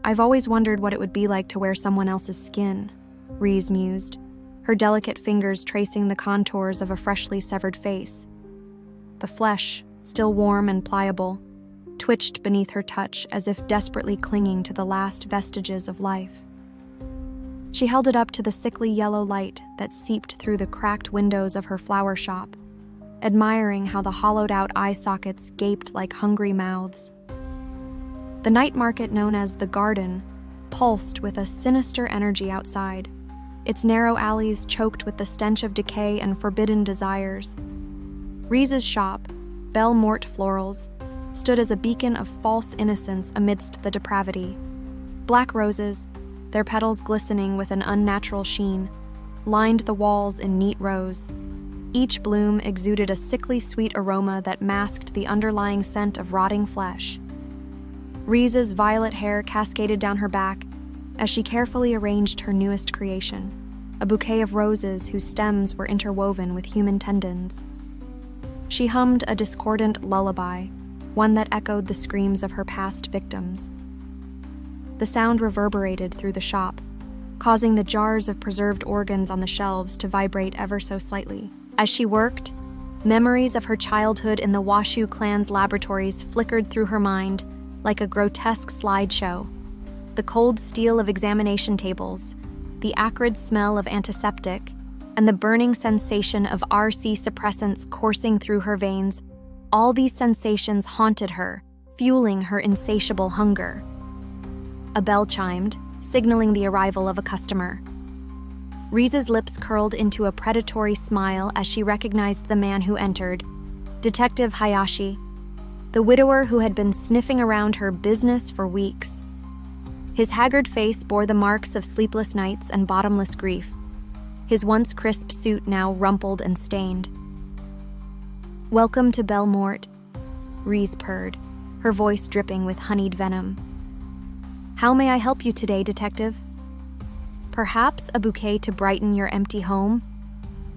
I've always wondered what it would be like to wear someone else's skin, Rize mused, her delicate fingers tracing the contours of a freshly severed face. The flesh, still warm and pliable, twitched beneath her touch as if desperately clinging to the last vestiges of life. She held it up to the sickly yellow light that seeped through the cracked windows of her flower shop, admiring how the hollowed-out eye sockets gaped like hungry mouths. The night market known as the Garden pulsed with a sinister energy outside, its narrow alleys choked with the stench of decay and forbidden desires. Rize's shop, Belle Morte Florals, stood as a beacon of false innocence amidst the depravity. Black roses, their petals glistening with an unnatural sheen, lined the walls in neat rows. Each bloom exuded a sickly sweet aroma that masked the underlying scent of rotting flesh. Rize's violet hair cascaded down her back as she carefully arranged her newest creation, a bouquet of roses whose stems were interwoven with human tendons. She hummed a discordant lullaby, one that echoed the screams of her past victims. The sound reverberated through the shop, causing the jars of preserved organs on the shelves to vibrate ever so slightly. As she worked, memories of her childhood in the Washuu Clan's laboratories flickered through her mind like a grotesque slideshow. The cold steel of examination tables, the acrid smell of antiseptic, and the burning sensation of RC suppressants coursing through her veins, all these sensations haunted her, fueling her insatiable hunger. A bell chimed, signaling the arrival of a customer. Rize's lips curled into a predatory smile as she recognized the man who entered, Detective Hayashi, the widower who had been sniffing around her business for weeks. His haggard face bore the marks of sleepless nights and bottomless grief, his once crisp suit now rumpled and stained. "Welcome to Belle Morte," Rize purred, her voice dripping with honeyed venom. "How may I help you today, detective? Perhaps a bouquet to brighten your empty home?"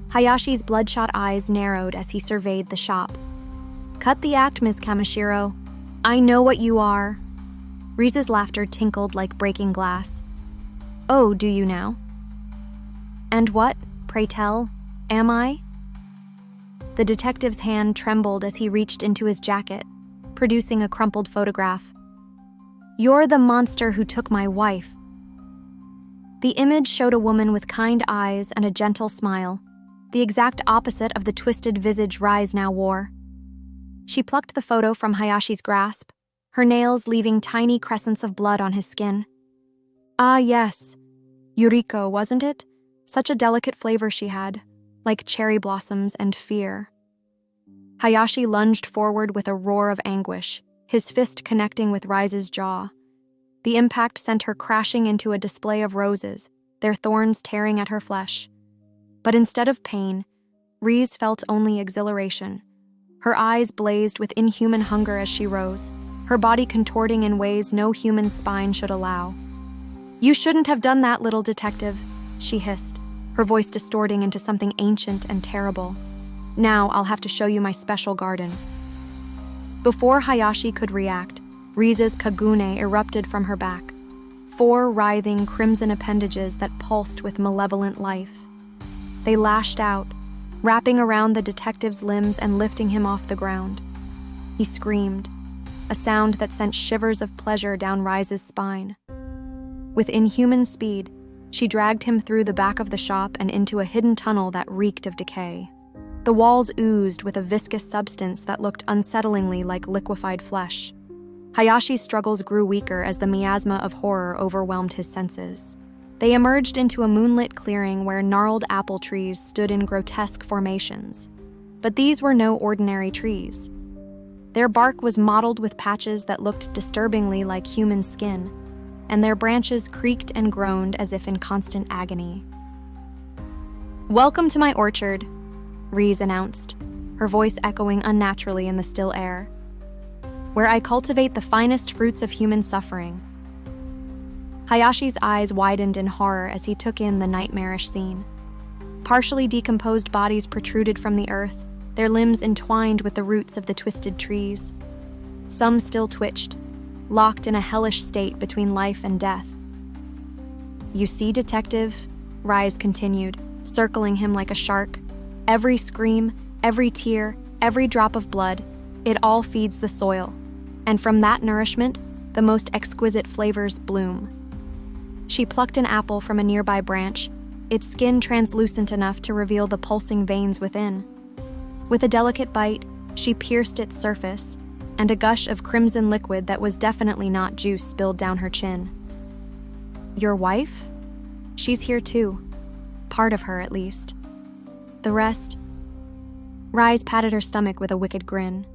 Hayashi's bloodshot eyes narrowed as he surveyed the shop. "Cut the act, Ms. Kamishiro. I know what you are." Rize's laughter tinkled like breaking glass. "Oh, do you now? And what, pray tell, am I?" The detective's hand trembled as he reached into his jacket, producing a crumpled photograph. "You're the monster who took my wife." The image showed a woman with kind eyes and a gentle smile, the exact opposite of the twisted visage Rize now wore. She plucked the photo from Hayashi's grasp, her nails leaving tiny crescents of blood on his skin. "Ah, yes. Yuriko, wasn't it? Such a delicate flavor she had, like cherry blossoms and fear." Hayashi lunged forward with a roar of anguish, his fist connecting with Rize's jaw. The impact sent her crashing into a display of roses, their thorns tearing at her flesh. But instead of pain, Rize felt only exhilaration. Her eyes blazed with inhuman hunger as she rose, her body contorting in ways no human spine should allow. "You shouldn't have done that, little detective," she hissed, her voice distorting into something ancient and terrible. "Now I'll have to show you my special garden." Before Hayashi could react, Rize's kagune erupted from her back, 4 writhing crimson appendages that pulsed with malevolent life. They lashed out, wrapping around the detective's limbs and lifting him off the ground. He screamed, a sound that sent shivers of pleasure down Rize's spine. With inhuman speed, she dragged him through the back of the shop and into a hidden tunnel that reeked of decay. The walls oozed with a viscous substance that looked unsettlingly like liquefied flesh. Hayashi's struggles grew weaker as the miasma of horror overwhelmed his senses. They emerged into a moonlit clearing where gnarled apple trees stood in grotesque formations. But these were no ordinary trees. Their bark was mottled with patches that looked disturbingly like human skin, and their branches creaked and groaned as if in constant agony. "Welcome to my orchard," Rize announced, her voice echoing unnaturally in the still air, "where I cultivate the finest fruits of human suffering." Hayashi's eyes widened in horror as he took in the nightmarish scene. Partially decomposed bodies protruded from the earth, their limbs entwined with the roots of the twisted trees. Some still twitched, locked in a hellish state between life and death. "You see, Detective," Rize continued, circling him like a shark. "Every scream, every tear, every drop of blood, it all feeds the soil. And from that nourishment, the most exquisite flavors bloom." She plucked an apple from a nearby branch, its skin translucent enough to reveal the pulsing veins within. With a delicate bite, she pierced its surface, and a gush of crimson liquid that was definitely not juice spilled down her chin. "Your wife? She's here too. Part of her, at least. The rest..." Rize patted her stomach with a wicked grin.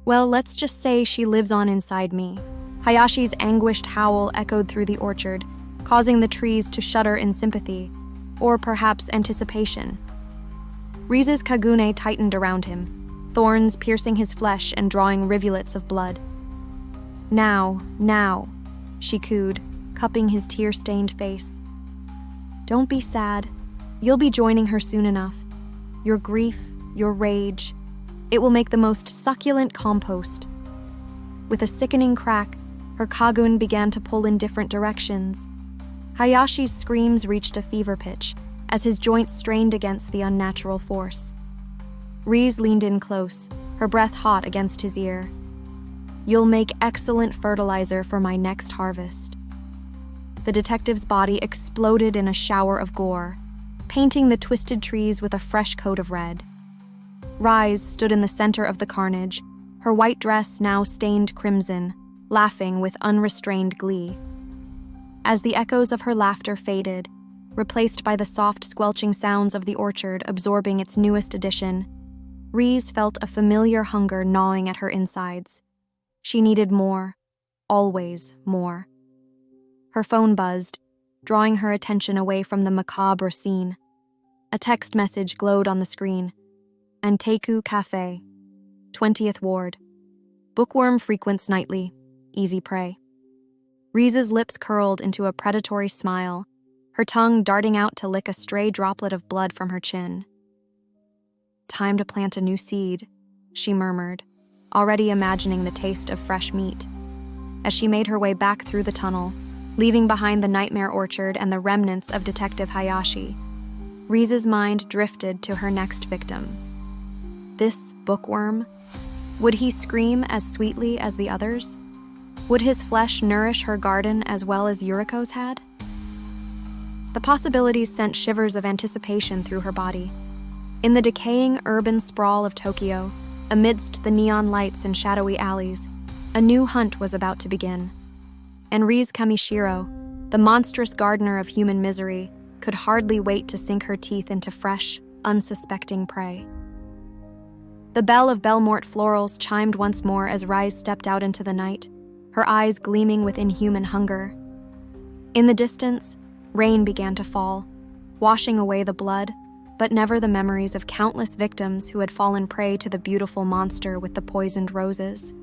"Well, let's just say she lives on inside me." Hayashi's anguished howl echoed through the orchard, causing the trees to shudder in sympathy, or perhaps anticipation. Rize's kagune tightened around him, thorns piercing his flesh and drawing rivulets of blood. Now, she cooed, cupping his tear-stained face. "Don't be sad. You'll be joining her soon enough. Your grief, your rage, it will make the most succulent compost." With a sickening crack, her kagune began to pull in different directions. Hayashi's screams reached a fever pitch as his joints strained against the unnatural force. Rize leaned in close, her breath hot against his ear. "You'll make excellent fertilizer for my next harvest." The detective's body exploded in a shower of gore, painting the twisted trees with a fresh coat of red. Rize stood in the center of the carnage, her white dress now stained crimson, laughing with unrestrained glee. As the echoes of her laughter faded, replaced by the soft squelching sounds of the orchard absorbing its newest addition, Rize felt a familiar hunger gnawing at her insides. She needed more, always more. Her phone buzzed, drawing her attention away from the macabre scene. A text message glowed on the screen. "Anteiku Cafe, 20th Ward. Bookworm frequents nightly. Easy prey." Rize's lips curled into a predatory smile, her tongue darting out to lick a stray droplet of blood from her chin. "Time to plant a new seed," she murmured, already imagining the taste of fresh meat. As she made her way back through the tunnel, leaving behind the nightmare orchard and the remnants of Detective Hayashi, Rize's mind drifted to her next victim. This bookworm? Would he scream as sweetly as the others? Would his flesh nourish her garden as well as Yuriko's had? The possibilities sent shivers of anticipation through her body. In the decaying urban sprawl of Tokyo, amidst the neon lights and shadowy alleys, a new hunt was about to begin. And Rize Kamishiro, the monstrous gardener of human misery, could hardly wait to sink her teeth into fresh, unsuspecting prey. The bell of Belmort Florals chimed once more as Rize stepped out into the night, her eyes gleaming with inhuman hunger. In the distance, rain began to fall, washing away the blood, but never the memories of countless victims who had fallen prey to the beautiful monster with the poisoned roses.